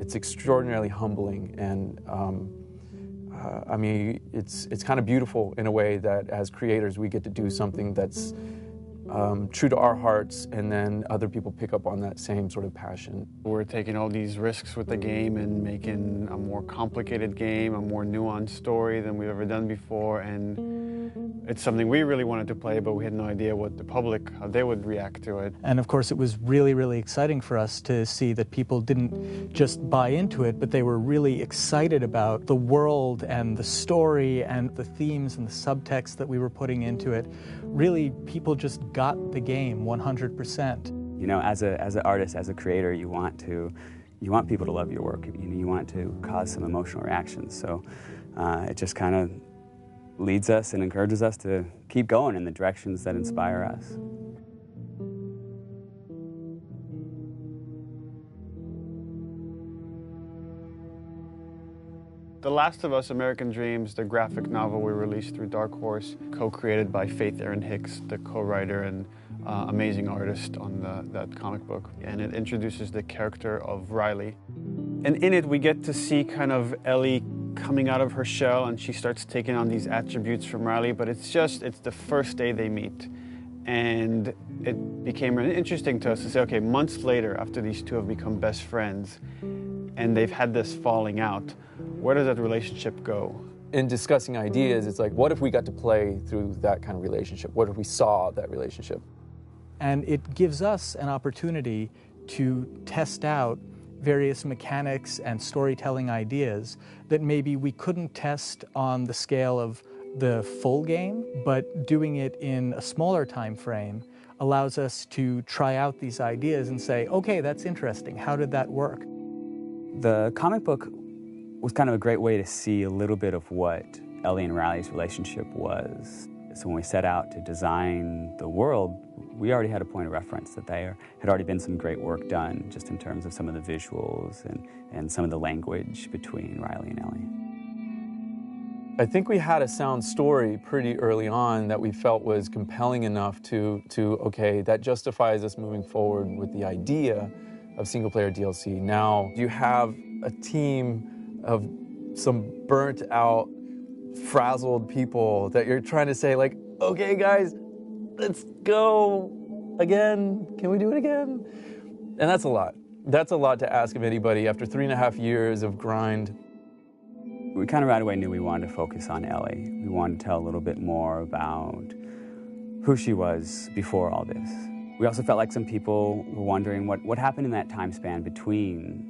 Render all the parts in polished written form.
It's extraordinarily humbling, and I mean, it's kind of beautiful in a way that as creators we get to do something that's true to our hearts, and then other people pick up on that same sort of passion. We're taking all these risks with the game and making a more complicated game, a more nuanced story than we've ever done before, and it's something we really wanted to play, but we had no idea what the public, how they would react to it. And of course it was really, really exciting for us to see that people didn't just buy into it, but they were really excited about the world and the story and the themes and the subtext that we were putting into it. Really, people just got the game 100%. You know, as an artist, as a creator, you want people to love your work. You want to cause some emotional reactions. So it just kind of leads us and encourages us to keep going in the directions that inspire us. The Last of Us: American Dreams, the graphic novel we released through Dark Horse, co-created by Faith Erin Hicks, the co-writer and amazing artist on that comic book. And it introduces the character of Riley. And in it, we get to see kind of Ellie coming out of her shell, and she starts taking on these attributes from Riley, but it's the first day they meet. And it became really interesting to us to say, okay, months later, after these two have become best friends, and they've had this falling out, where does that relationship go? In discussing ideas, it's like, what if we got to play through that kind of relationship? What if we saw that relationship? And it gives us an opportunity to test out various mechanics and storytelling ideas that maybe we couldn't test on the scale of the full game, but doing it in a smaller time frame allows us to try out these ideas and say, okay, that's interesting. How did that work? The comic book was kind of a great way to see a little bit of what Ellie and Riley's relationship was. So when we set out to design the world, we already had a point of reference that there had already been some great work done just in terms of some of the visuals and some of the language between Riley and Ellie. I think we had a sound story pretty early on that we felt was compelling enough to okay, that justifies us moving forward with the idea of single-player DLC. Now, you have a team of some burnt-out, frazzled people that you're trying to say, like, okay, guys, let's go again. Can we do it again? And that's a lot. That's a lot to ask of anybody after 3.5 years of grind. We kind of right away knew we wanted to focus on Ellie. We wanted to tell a little bit more about who she was before all this. We also felt like some people were wondering what happened in that time span between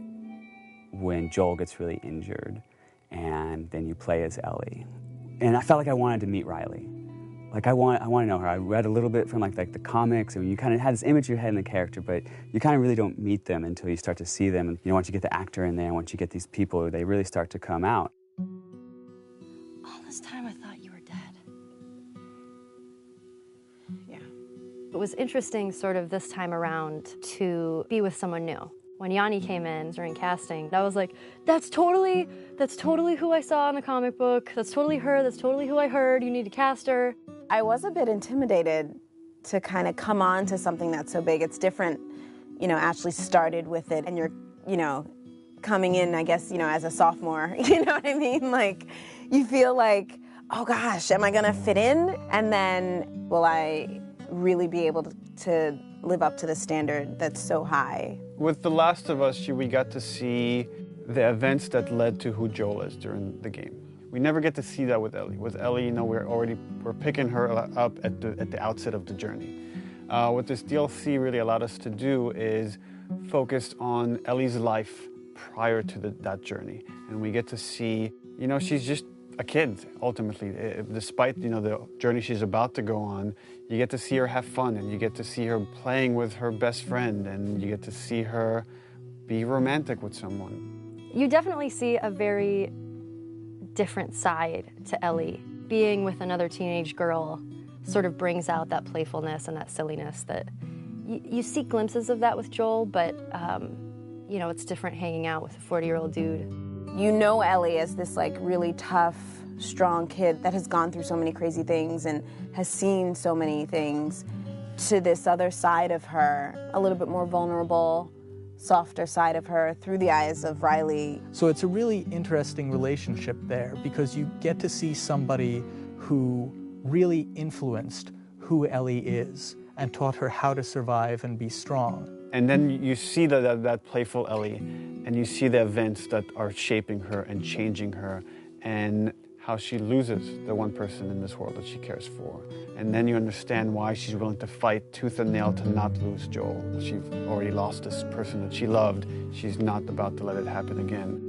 when Joel gets really injured and then you play as Ellie. And I felt like I wanted to meet Riley. Like I want to know her. I read a little bit from like the comics, and you kind of had this image in your head in the character, but you kind of really don't meet them until you start to see them. And once you get the actor in there, once you get these people, they really start to come out. All this time I thought you were dead. Yeah. It was interesting sort of this time around to be with someone new. When Yanni came in during casting, I was like, that's totally who I saw in the comic book. That's totally her. That's totally who I heard. You need to cast her. I was a bit intimidated to kind of come on to something that's so big. It's different, Ashley started with it, and you're, coming in, I guess, as a sophomore, you know what I mean? Like, you feel like, oh gosh, am I gonna fit in? And then, will I really be able to live up to the standard that's so high? With The Last of Us, we got to see the events that led to who Joel is during the game. We never get to see that with Ellie. With Ellie, we're picking her up at the outset of the journey. What this DLC really allowed us to do is focus on Ellie's life prior to that journey, and we get to see, she's just a kid ultimately. Despite the journey she's about to go on, you get to see her have fun, and you get to see her playing with her best friend, and you get to see her be romantic with someone. You definitely see a very different side to Ellie. Being with another teenage girl sort of brings out that playfulness and that silliness that you see glimpses of that with Joel, but it's different hanging out with a 40-year-old dude. You know Ellie as this really tough, strong kid that has gone through so many crazy things and has seen so many things, to this other side of her, a little bit more vulnerable, softer side of her through the eyes of Riley. So it's a really interesting relationship there because you get to see somebody who really influenced who Ellie is and taught her how to survive and be strong. And then you see that playful Ellie, and you see the events that are shaping her and changing her, and how she loses the one person in this world that she cares for. And then you understand why she's willing to fight tooth and nail to not lose Joel. She's already lost this person that she loved. She's not about to let it happen again.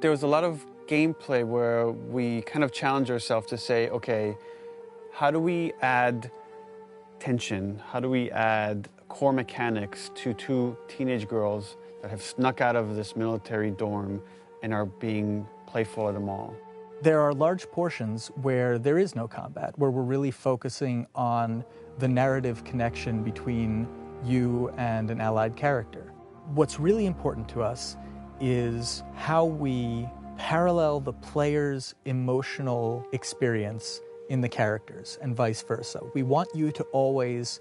There was a lot of gameplay where we kind of challenge ourselves to say, okay, how do we add tension? How do we add core mechanics to two teenage girls that have snuck out of this military dorm and are being playful at a mall. There are large portions where there is no combat, where we're really focusing on the narrative connection between you and an allied character. What's really important to us is how we parallel the player's emotional experience in the characters and vice versa. We want you to always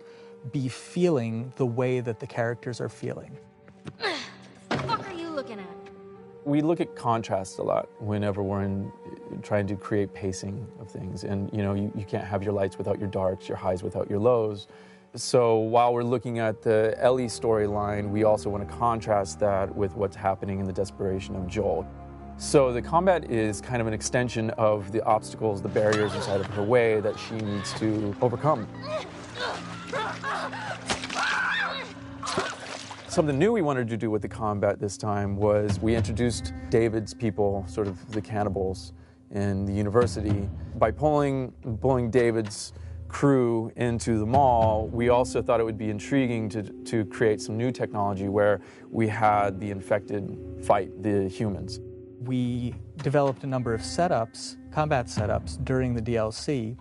be feeling the way that the characters are feeling. The fuck are you looking at? We look at contrast a lot whenever we're trying to create pacing of things. And you can't have your lights without your darks, your highs without your lows. So while we're looking at the Ellie storyline, we also want to contrast that with what's happening in the desperation of Joel. So the combat is kind of an extension of the obstacles, the barriers inside of her way that she needs to overcome. Something new we wanted to do with the combat this time was we introduced David's people, sort of the cannibals in the university. By pulling David's crew into the mall, we also thought it would be intriguing to create some new technology where we had the infected fight the humans. We developed a number of setups, combat setups, during the DLC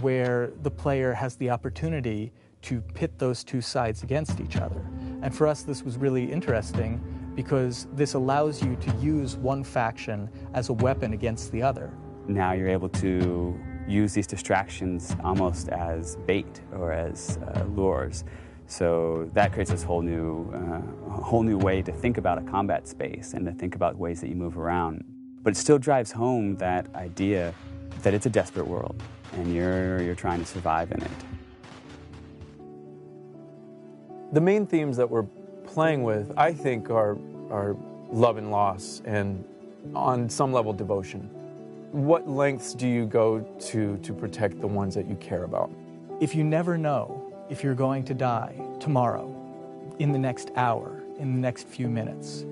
where the player has the opportunity to pit those two sides against each other. And for us, this was really interesting because this allows you to use one faction as a weapon against the other. Now you're able to use these distractions almost as bait or as lures. So that creates this whole new way to think about a combat space and to think about ways that you move around. But it still drives home that idea that it's a desperate world and you're trying to survive in it. The main themes that we're playing with, I think, are love and loss and, on some level, devotion. What lengths do you go to protect the ones that you care about? If you never know if you're going to die tomorrow, in the next hour, in the next few minutes,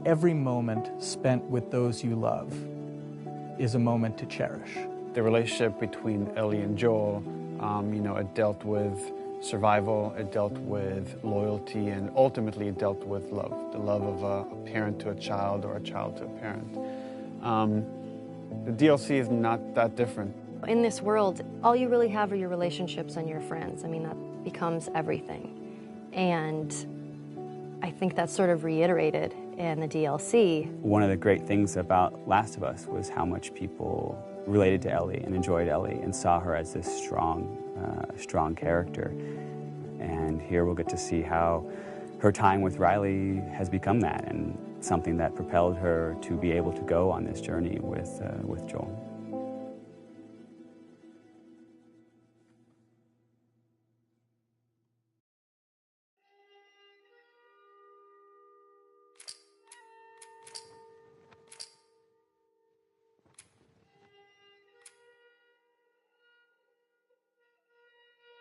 every moment spent with those you love is a moment to cherish. The relationship between Ellie and Joel, it dealt with survival, it dealt with loyalty, and ultimately it dealt with love. The love of a parent to a child or a child to a parent. The DLC is not that different. In this world, all you really have are your relationships and your friends. I mean, that becomes everything. And I think that's sort of reiterated in the DLC. One of the great things about Last of Us was how much people related to Ellie and enjoyed Ellie and saw her as this strong character. And here we'll get to see how her time with Riley has become that and something that propelled her to be able to go on this journey with Joel.